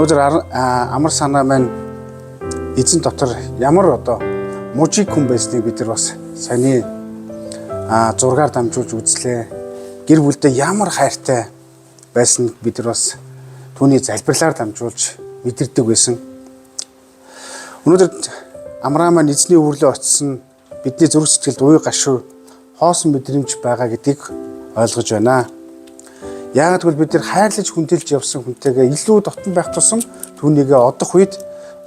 Өнөөдөр амар санаа маань эзэн дотор ямар мужиг хүн байсныг бид нар бас саяны зургаар дамжуулж үзлээ. Гэр бүлдээ ямар хайртай байсныг бид нар бас түүний залбирлаар дамжуулж мэдэрдэг байсан. Өнөөдөр Амрам маань эзний өвөрлөө очсон бидний зүрх сэтгэлд уй гашуу хоосон мэдрэмж байгаа гэдгийг ойлгож байна. Яагаад гэвэл бид нар хайрлаж хүндэлж явсан хүнтэйгээ илүү дотн байх тусам түүнийгээ одох үед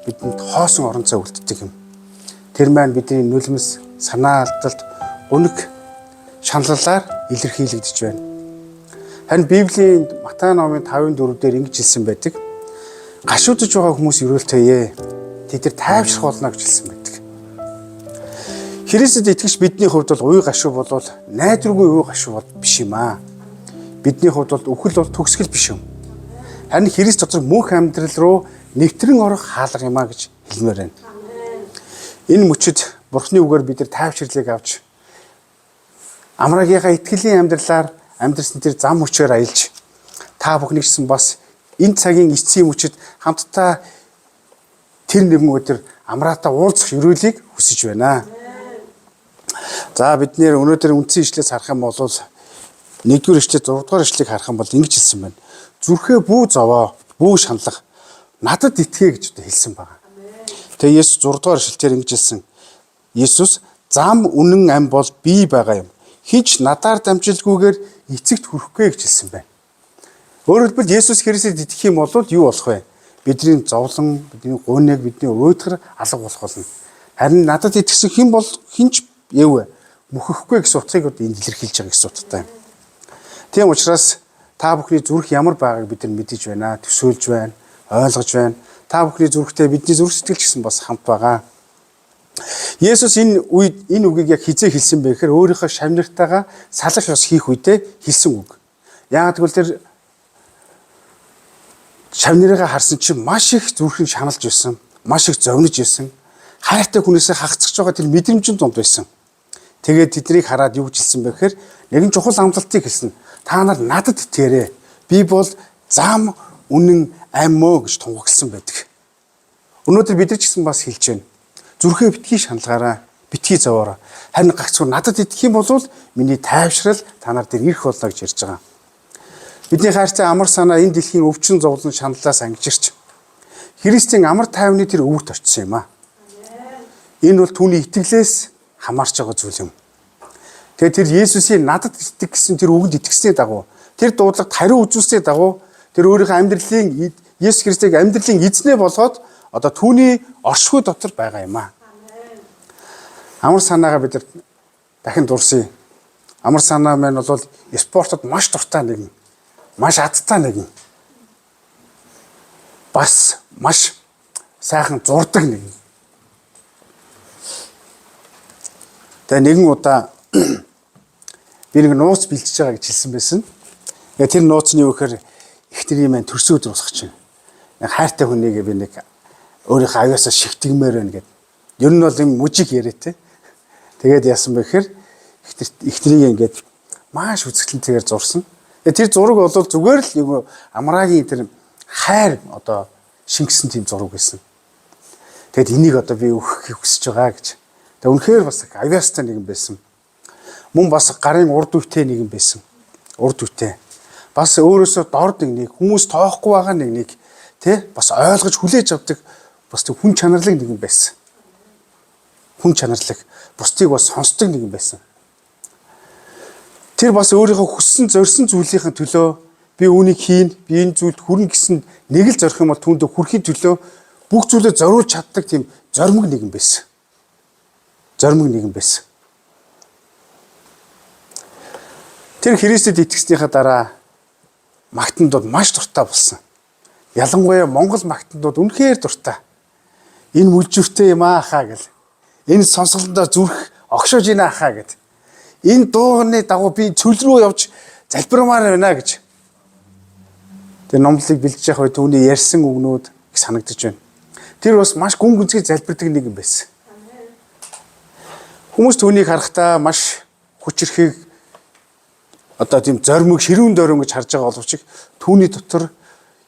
бидэнд хоосон орон зай үлддэг юм. Тэр маань бидний нулимс, санаа алдалт, гуниг шаналлаар илэрхийлэгдэж байна. Харин Библийн Матай номын 5:4 дээр ингэж хэлсэн байдаг. Гашуудж байгаа хүмүүс өрөөлтэйе. Тэд нар тайвшрах болно гэж хэлсэн байдаг. Христэд итгэж бидний хувьд бол уй гашуу болвол найдваргүй уй гашуу биш юм аа. Бидний хувьд бол үхэл бол төгсгөл биш юм. Харин Христ дотор мөнх амьдрал руу нэвтрэн орох хаалга юм а гэж хэлмээр байна. Энэ мөчид Бурхны үгээр бид нар тайвширлыг авч Амрагийнхаа итгэлийн амьдралаар амьдрсан тэр зам хүчээр аялж та бүхнийг ч бас энэ цагийн эцсийн мөчид хамтдаа тэр нэгэн өдөр Амраатаа уулзах өрөөлийг хүсэж байна. За бид нэр өнөөдөр үндсэн ишлээс харах юм бол 1-р ишлээ 6-р ишлэгийг харах юм бол ингэж хэлсэн байна. Зүрхээ бүү зовоо, бүү шаналга, надад итгэе гэж хэлсэн байна. Тэгээ Есүс 6-р ишлэлээр ингэж хэлсэн. Есүс зам үнэн ам бол би байгаа юм. Хич надаар дамжилгүйгээр эцэгт хүрэхгүй гэж хэлсэн байна. Өөрөөр хэлбэл Есүс Христэд итгэх юм бол юу болох вэ? Бидний зовлон, бидний гуниг, бидний уйдгар алга болох болно. Харин надад итгэсэн хэн бол хинч яв вэ? Мөхөхгүй гэсэн утгыг энд илэрхийлж байгаа гэсэн утгатай юм. Тийм учраас та бүхний зүрх ямар байгааг бид нар мэдэж байна, төсөөлж байна, ойлгож байна. Та бүхний зүрхтэй бидний зүрх сэтгэл гэсэн бас хамт байгаа. Есүс энэ үгийг яг хизээ хэлсэн бэ гэхээр өөрийнхөө шавнартайгаа салах ёс хийх үедээ хэлсэн үг. Яагаад гэвэл тэр шавнарыгаа харсан чинь маш их зүрхэн шаналж байсан, маш их зовниж байсан, хайртай хүнээсээ хагацж байгаа тэр мэдрэмжийн дунд байсан. Тэгээд тэднийг хараад юу гэж хэлсэн бэ гэхээр нэгэн чухал амлалтыг хэлсэн. Та нар надад итгээрэй. Би бол зам, үнэн, ам мөө гэж тунхагласан байдаг. Өнөөдөр бид нар ч гэсэн бас хэлж байна. Зүрхээ битгий шаналгаараа, битгий зовоороо. Харин гагцгүй надад итгэх юм бол миний тайвшрал та нар дээр ирэх болно гэж ярьж байгаа. Бидний хайрцаг амар санаа энэ дэлхийн өвчин зовлон шаналлаас ангижирч Христийн амар тайвны тэр өвөрт очсон юм аа. Энэ бол түүний итгэлээс хамаарч байгаа зүйл юм. Тэгээд тэр Есүсийн надад итгэх гэсэн тэр үгэнд итгэснээ дагуу тэр дуудлагт хариу үзүүлснээ дагуу тэр өөрийнхөө амьдралын Есүс Христийг амьдралын эзнээ болгоод одоо түүний оршихуй дотор байгаа юм аа. Амар санаагаа бид нар дахин дурсъя. Амар санаа маань бол спортод маш дуртай нэгэн, маш адтай нэгэн. Бас маш сайхан зурдаг нэгэн. Тэгээ нэгэн удаа би нэг нууц бэлтжиж байгаа гэж хэлсэн байсан. Тэгээ тэр нууцны юу гэхээр ихтний маань төрсөн өдөр болох чинь. Хайртай хүнийгээ би нэг өөрийнхөө аяасаа шигтгмээр байна гэд. Ер нь бол юм мужиг яриатэй. Тэгээд яасан бэ гэхээр ихтрийг ингээд маш үзэсгэлэнтэйгээр зурсан. Тэр зураг бол зүгээр л нэг Амрагийн тэр хайр шингэсэн тийм зураг байсан. Тэгэд энийг би өгөхийг хүсэж байгаа гэж. Тэгээ үнэхээр бас авьяастай нэгэн байсан. Мөн бас гарын урд үетэй нэгэн байсан. Урд үетэй. Бас өөрөөсөө дорд нэг хүмүүс тоохгүй байгаа нэг бас ойлгож хүлээж авдаг бас хүн чанарлаг нэгэн байсан. Хүн чанарлаг. Бусдыг бас сонсдог нэгэн байсан. Тэр бас өөрийнхөө хүссэн зорьсон зүйлийн төлөө би үүнийг хийн, би энэ зүйлд хүрнэ гэсэн нэг л зорих юм бол түүндээ хүрэхийн төлөө бүх зүйлээ зориулж чаддаг тийм зоримог нэгэн байсан. Зоримог нэгэн байсан. Тэр Христэд итгэснийхаа дараа магтандууд маш дуртай болсон. Ялангуяа Монгол магтандууд үнэхээр дуртай. Энэ мүлжвэртэй юм аахаа гэл. Энэ сонсголондоо зүрх огшоож ийн аахаа гэд. Энэ дууны дагуу би цөл рүү явж залбирмаар байна гэж. Тэр номлолыг бэлдэж явах үед түүний ярьсан үгнүүд их санагдаж байна. Тэр бас маш гүн гүнзгий залбирдаг нэгэн байсан. Хүмүүс түүнийг харахтаа маш хүчрэхийг тийм зоримог, ширүүн дөрөм гэж харж байгаа боловч түүний дотор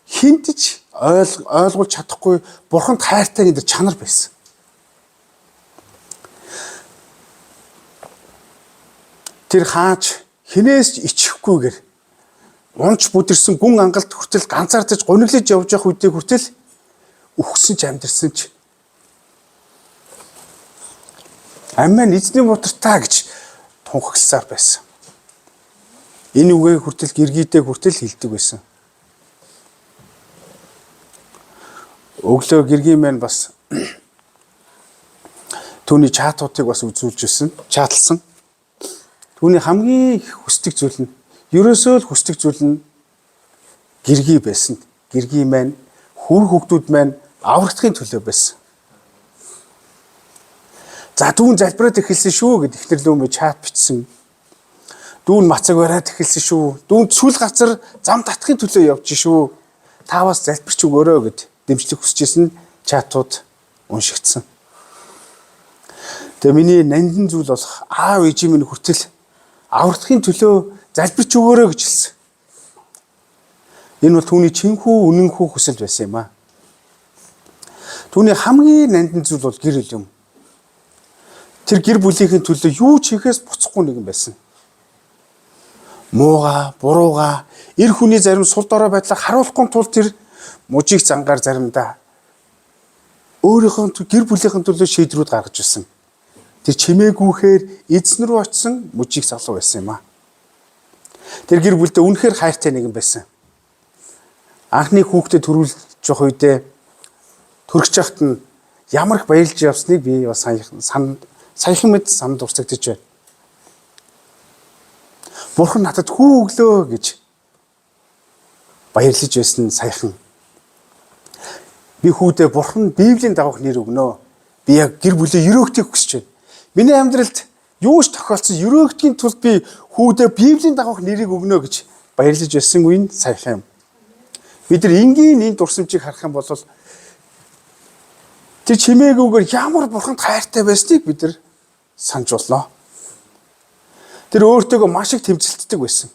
хинтж ойлгуулж чадахгүй бурханд хайртай гэдэг чанар байсан. Тэр хааж хинээс ичихгүйгээр унж бүдэрсэн гүн ангалт хүртэл ганцаардаж гуниглаж явж явах үедээ хүртэл үхсэн ч амьдэрсэн ч амиа эзний мутартаа гэж тунхагласаар байсан. Энэ үгээ хүртэл гэргийдээ хүртэл хэлдэг байсан. Өглөө гэргийн маань бас түүний чатуудыг бас үзүүлж ирсэн, чатлсан. Түүний хамгийн их хүсдэг зүйл нь ерөөсөө л хүсдэг зүйл нь гэргий байсан. Гэргий маань хөр хүүхдүүд маань аврагдахын төлөө байсан. За дүүн залбираад эхэлсэн шүү гэд ихнэр лөөмөө чат бичсэн. Дүүн мацаг бариад эхэлсэн шүү. Дүүн сүл газар зам татахын төлөө явж шүү. Та бас залбирч өгөөрэй гэд дэмжлэг хүсэжсэн чатууд уншигдсан. Тэгээ миний нандин зүйл болох аав ээжийн минь хүртэл аврагдахын төлөө залбирч өгөөрэй гэж хэлсэн. Энэ бол түүний чинхүү үнэнхүү хүсэл байсан юм аа. Түүний хамгийн нандин зүйл бол гэр бүл юм. Тэр гэр бүлийнхээ төлөө юу ч хийхээс буцахгүй нэгэн байсан. Мууга, бурууга, эр хүний зарим сул дорой байдлаар харуулахгүй тул тэр мужийг зангаар заримдаа өөрийнхөө гэр бүлийнхэн төлөө шийдрүүд гаргаж ирсэн. Тэр чимээгүйхээр эзэн рүү очсон мужийг залуу байсан юм аа. Тэр гэр бүлдээ үнэхээр хайртай нэгэн байсан. Анхны хүүхдэд төрүүлж явах үедээ төрөгч яхад нь ямар их баярлж явсныг би бас саяхан мэд санд дурсагдж байна. Бурхан надад хүү өглөө гэж баярлж байсан саяхан. Би хүүдээ бурхан Библийн дагуух нэр өгнө. Би яг гэр бүлийн өрөөгтийг хүсэж байна. Миний амьдралд юу ч тохиолдсон өрөөгтийн тулд би хүүдээ Библийн дагуух нэрийг өгнө гэж баярлж байсан үеийн саяхан юм. Бид нар энгийн энэ дурсамжийг харах юм бол тэр чимээгүйгээр ямар бурханд хайртай байсныг бид нар санаж болно. Тэр өөртөөгөө маш их тэмцэлтдэг байсан.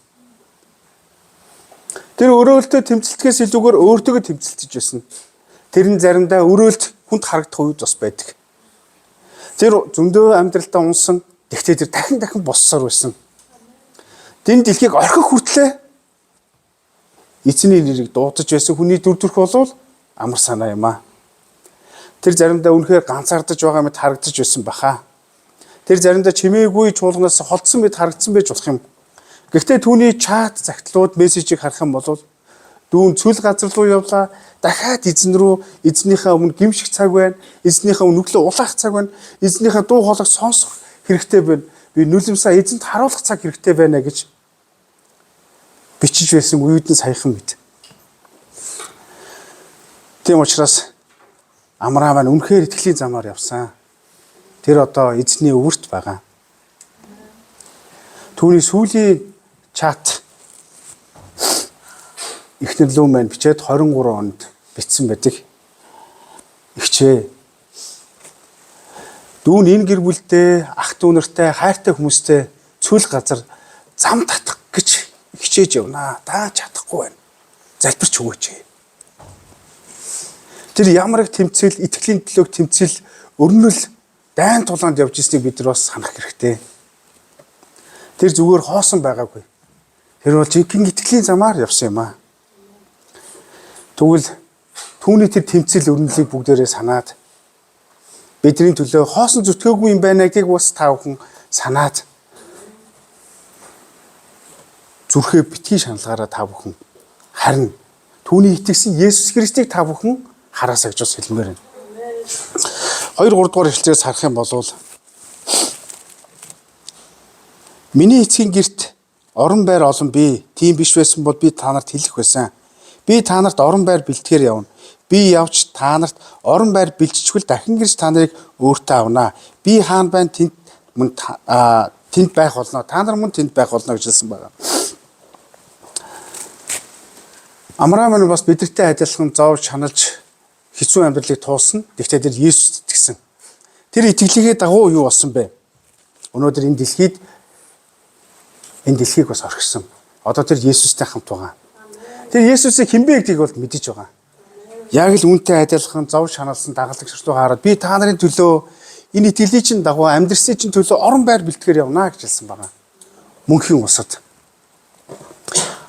Тэр өрөөлтөө тэмцэлтгэхээс илүүгээр өөртөөгөө тэмцэлтэж байсан. Тэр нь заримдаа өрөөлт хүнд харагдах үед бас байдаг. Тэр зөндөө амьдралдаа унсан. Тэгтээ тэр дахин боссоор байсан. Тэн дэлхийг орхих хүртлээр эзний нэрийг дуудаж байсан хүний дүр төрх болвол амар санаа юм аа. Тэр заримдаа үнэхээр ганцаардаж байгаа мэт харагдаж байсан баха. Тэр заримдаа чимээгүй чуулганаас холдсон мэт харагдсан байж болох юм. Гэхдээ түүний чат загтлууд мессежийг харах юм бол дүүн цүл газар руу явлаа. Дахиад эзэн рүү эзнийхээ өмнө гимших цаг байна. Эзнийхээ өмнө өглөө улаах цаг байна. Эзнийхээ дуу хоолойг сонсох хэрэгтэй байна. Би нүлэмсаа эзэнд харуулах цаг хэрэгтэй байна гэж бичиж байсан үед нь саяхан мэд. Тийм учраас Амрам маань үнэхээр итгэлийн замаар явсан. Тэр одоо эзний өвөрт байгаа. Түүний сүүлийн чат ихнэр лүү маань бичээд 23 онд бичсэн байдаг. Ихчээ. Дүүн энэ гэр бүлтэй, ах дүү нартай, хайртай хүмүүстэй цүл газар зам татах гэж хичээж явнаа. Та чадахгүй байна. Залбирч өгөөч. Тэр ямар их тэмцэл, итгэлийн төлөөх тэмцэл, өрнөл дайн тулаанд явж ирснийг бид нар бас санах хэрэгтэй. Тэр зүгээр хоосон байгаагүй. Тэр бол жинхэнэ итгэлийн замаар явсан юм аа. Тэгвэл түүний тэр тэмцэл өрнөлийг бүгдээрээ санаад бидний төлөө хоосон зүтгээгүй юм байна гэдгийг бас та бүхэн санаад зүрхээ битгий шаналгаараа та бүхэн харин түүний итгэсэн Есүс Христийг та бүхэн хараасаа гэж бас хэлмээр байна. 2-3 дугаар ишлэлээс харах юм бол миний эцгийн герт орон байр олон би тийм биш байсан бол би та нарт хэлэх байсан. Би та нарт орон байр бэлтгэхээр явна. Би явж та нарт орон байр бэлтжчихвэл дахин гэрч та нарыг өөртөө авнаа. Би хаана байна тэнд мөн тэнд байх болно. Та нар мөн тэнд байх болно гэж хэлсэн байна. Амрам нь бас бидэртэй адилхан зовж чаналж хэцүү амьдралыг туулсан. Гэхдээ тэр Есүст итгэсэн. Тэр итгэлийнхээ дагуу юу болсон бэ? Өнөөдөр энэ дэлхийг бас орхисон. Одоо тэр Есүстэй хамт байгаа. Тэр Есүсийг хэн бэ гэдгийг бол мэдэж байгаа. Яг л үүнтэй адилхан зов шаналсан дагалдагч руу хараад би та нарын төлөө энэ итгэлийн чинь дагуу амьдрсны чинь төлөө орон байр бэлтгэхээр явна гэж хэлсэн байна. Мөнхийн усад.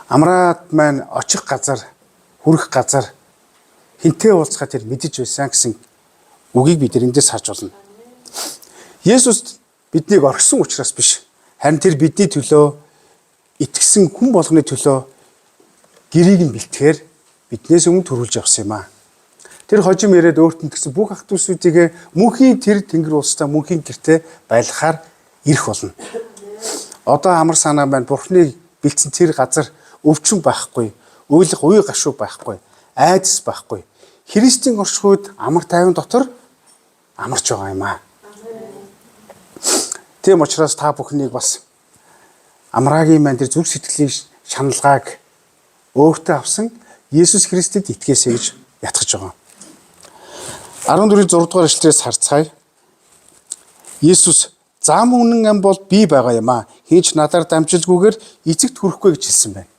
Амраад маань очих газар, хүрэх газар хинтээ уулзахад тэр мэдэж байсан гэсэн үгийг бид эндээс харж байна. Есүс биднийг орхисон учраас биш. Харин тэр бидний төлөө итгэсэн хүн болгоны төлөө гэрийг нь бэлтгэхээр биднээс өмнө төрүүлж явсан юм аа. Тэр хожим яриад өөрт нь гэсэн бүх ах дүүсүүдийг мөнхийн тэр тэнгэр улстай мөнхийн гэртээ байлгахаар ирэх болно. Одоо амар санаа байна. Бурхны бэлдсэн тэр газар өвчин байхгүй, уйлах уй гашуу байхгүй, айдас байхгүй. Христийн оршихуйд амар тайван дотор амарч байгаа юм аа. Тийм учраас та бүхнийг бас амраагийн маань тэр зүрх сэтгэлийн шаналгааг өөртөө авсан Есүс Христэд итгэхээсэй гэж ятгах байгаа. 14-ийн 6 дугаар эшлэлээс харцгаая. Есүс зам үнэн ам бол би байгаа юм аа. Хинч надаар дамжилгүйгээр эцэгт хүрэхгүй гэж хэлсэн байна.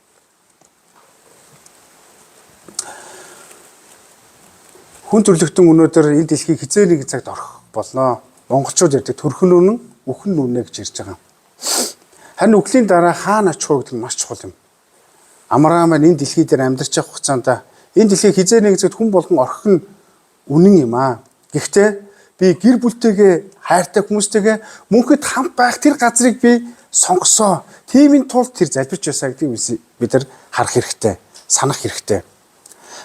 Хүн төрлөختөн өнөөдөр энэ дэлхийг хизээ нэг цагт орох болно. Монголчууд ярьдаг төрхөн үнэн, үхэн үнэ гэж ярьж байгаа. Харин үхлийн дараа хаана очих вэ гэдэг нь маш чухал юм. Амраа маань энэ дэлхий дээр амьдарч явах хугацаанд энэ дэлхийг хизээ нэг цагт хүн болгон орхих нь үнэн юм аа. Гэхдээ би гэр бүлтэйгээ хайртай хүмүүстэйгээ мөнхөд хамт байх тэр газрыг би сонгосоо. Тиймийн тулд тэр залбирч байсан гэдгийг бид нар харах хэрэгтэй, санах хэрэгтэй.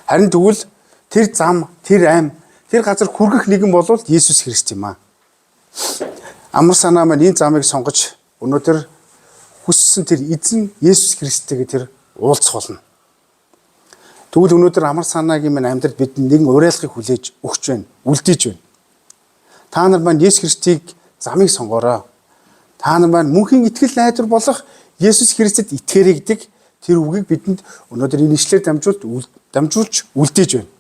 Харин тэгвэл тэр зам, тэр ам, тэр газар хүргэх нэгэн бол Есүс Христ юм аа. Амар санаа маань энэ замыг сонгож өнөөдөр хүссэн тэр эзэн Есүс Христтэйгээ тэр уулзах болно. Тэгвэл өнөөдөр амар санаагийн маань амьдрал бидэнд нэгэн уриалгыг хүлээж өгч байна, үлдээж байна. Та нар маань Есүс Христийг замыг сонгоорой. Та нар маань мөнхийн итгэл найдвар болох Есүс Христэд итгээрэй гэдэг тэр үгийг бидэнд өнөөдөр энэ ишлэлээр дамжуулж үлдээж байна.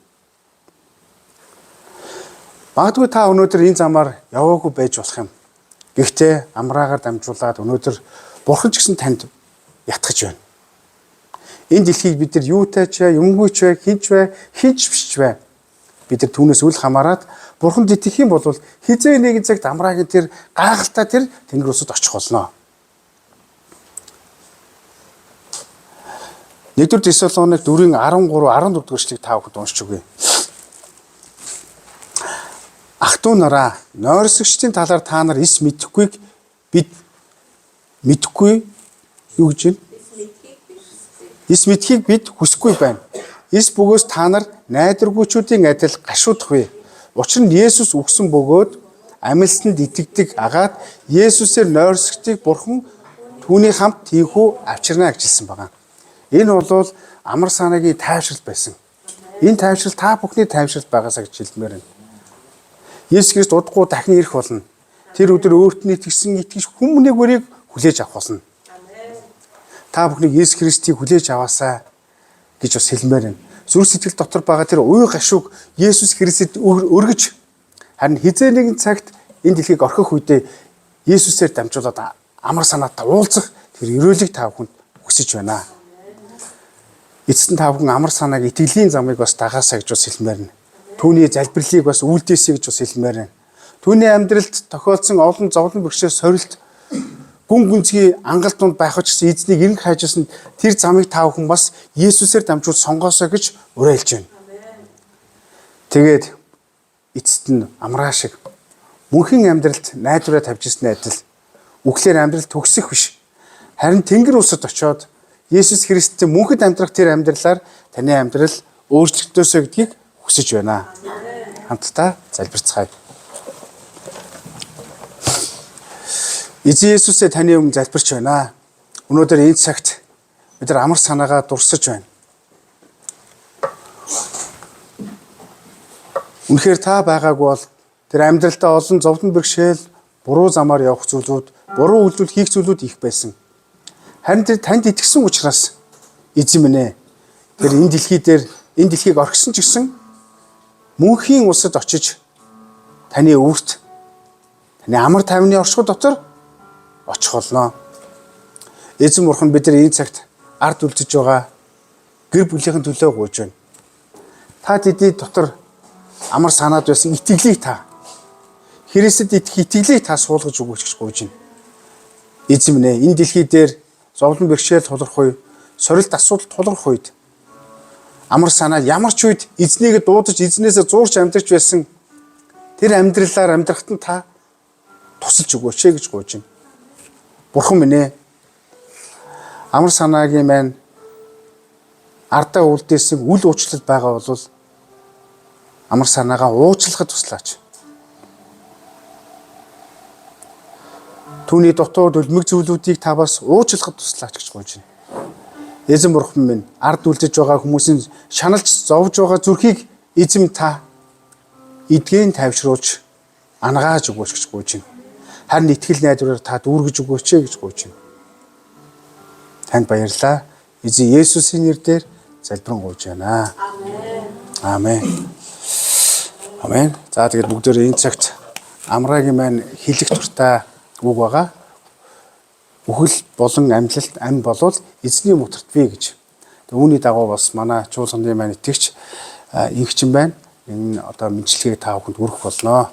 Магадгүй та өнөөдөр энэ замаар яваагүй байж болох юм. Гэхдээ амраагаар дамжуулаад өнөөдөр Бурхан ч гэсэн танд ятгах байна. Энэ дэлхийг бид нар юутай ч вэ, юмгүй ч вэ, хинч вэ, хинч биш ч вэ. Бид нар түүнээс үл хамааран Бурханд итгэх юм бол хизээ нэгэн цагт амраагийн тэр гайхалтай тэр тэнгэр усад очих болно. 1-р Тесалоник 4-ийн 13, 14 дугаар эшлэгийг та бүхэнд уншиж өгье. Ах トゥ нараа, нойрсогчдын талаар та нар эс мэдэхгүйг бид мэдэхгүй юу гэж байна? Эс мэдхийг бид хүсэхгүй байна. Эс бөгөөс та нар найдваргүйчүүдийн адил гашуудах вэ. Учир нь Есүс үгсэн бөгөөд амилсанд итгэдэг агаад Есүсээр нойрсогчдыг Бурхан түүний хамт тийхүү авчирна гэж хэлсэн байна. Энэ бол амар санаагийн тайвшрал байсан. Энэ тайвшрал та бүхний тайвшрал байгаасаа гэж хэлмээр байна. Есүс Христ удахгүй дахин ирэх болно. Тэр өдөр өөрт нь итгэсэн итгэж хүмүүний өрийг хүлээж авах болно. Та бүхнийг Есүс Христийг хүлээж аваасаа гэж бас хэлмээр байна. Зүрх сэтгэл дотор байгаа тэр уй гашууг Есүс Христэд өргөж харин хизээ нэгэн цагт энэ дэлхийг орхих үедээ Есүсээр дамжуулаад амар санаатай уулзах тэр өрөөлийг та бүхэнд хүсэж байна. Эцэст нь та бүхэн амар санааг итгэлийн замыг бас дагаасаа гэж бас хэлмээр байна. Түүний залбирлыг бас үлдээсэй гэж бас хэлмээр байна. Түүний амьдралд тохиолдсон олон зовлон бэрхшээл сорилт гүн гүнзгий ангалт донд байх учраас эзнийг эренх хайжсан тэр замыг та бүхэн бас Есүсээр дамжуул сонгоосоо гэж уриалж байна. Тэгээд эцэст нь амраа шиг мөнхийн амьдралд найдвараа тавьж ирсэн адил үхлээр амьдрал төгсөх биш. Харин тэнгэр усад очиод Есүс Христтэй мөнхөд амьдрах тэр амьдралаар таны амьдрал өөрчлөгдөөсэй гэдгийг хүсэж байна. Хамтдаа залбирцгаая. Эзэн Есүсээ таны өмнө залбирч байна. Өнөөдөр энэ цагт бид нар амар санаагаа дурсаж байна. Үнэхээр та байгаагүй бол тэр амьдралдаа олон зовлон бэрхшээл, буруу замаар явах зүйлүүд, буруу үйлдэл хийх зүйлүүд их байсан. Харин тэр танд итгэсэн учраас эзэн минь ээ тэр энэ дэлхийг орхисон ч гэсэн мөнхийн усад очиж таны өвөрт таны амар тайвны оршихуй дотор очих болно. Эзэн Бурхан бид нар энэ цагт ард үлдэж байгаа гэр бүлийнхэн төлөө гуйж байна. Та тэдний дотор амар санаад байсан итгэлийг та Христэд итгэх итгэлийг та суулгаж өгөөч гэж гуйж байна. Эзэн минь энэ дэлхий дээр зовлон бэрхшээл тулрах үе, сорилт асуудал тулрах үед амар санаа ямар ч үед эзнийг дуудаж эзнээсээ зуурч амьдарч байсан тэр амьдралаар амьдрахад нь та тусалж өгөөч гэж гуйж байна. Бурхан минь ээ, амар санаагийн маань ардаа үлдээсэн үл уучлал байгаа бол амар санаагаа уучлахад туслаач. Түүний дотоод үлмэг зүйлүүдийг та бас уучлахад туслаач гэж гуйж байна. Эзэн бурхан минь, ард үлдэж байгаа хүмүүсийн шаналж зовж байгаа зүрхийг эзэм та эдгээр тайвшруулж ангааж өгөөч гэж гуйж байна. Харин итгэл найдвараар та дүүргэж өгөөч гэж гуйж байна. Танд баярлалаа. Эзэн Есүсийн нэрээр залбирэн гуйж байна. Амен. Амен. За тэгээд бүгдээрээ энэ цагт амраагийн маань хэлэх дуртай үг байгаа. Үхэл болон амьлалт ам болвол эзний мутартвэ гэж. Үүний дагуу бас манай чуулганы маань итгэгч инхчин байна. Энэ одоо мэдлэгийг та бүхэнд өргөх болно.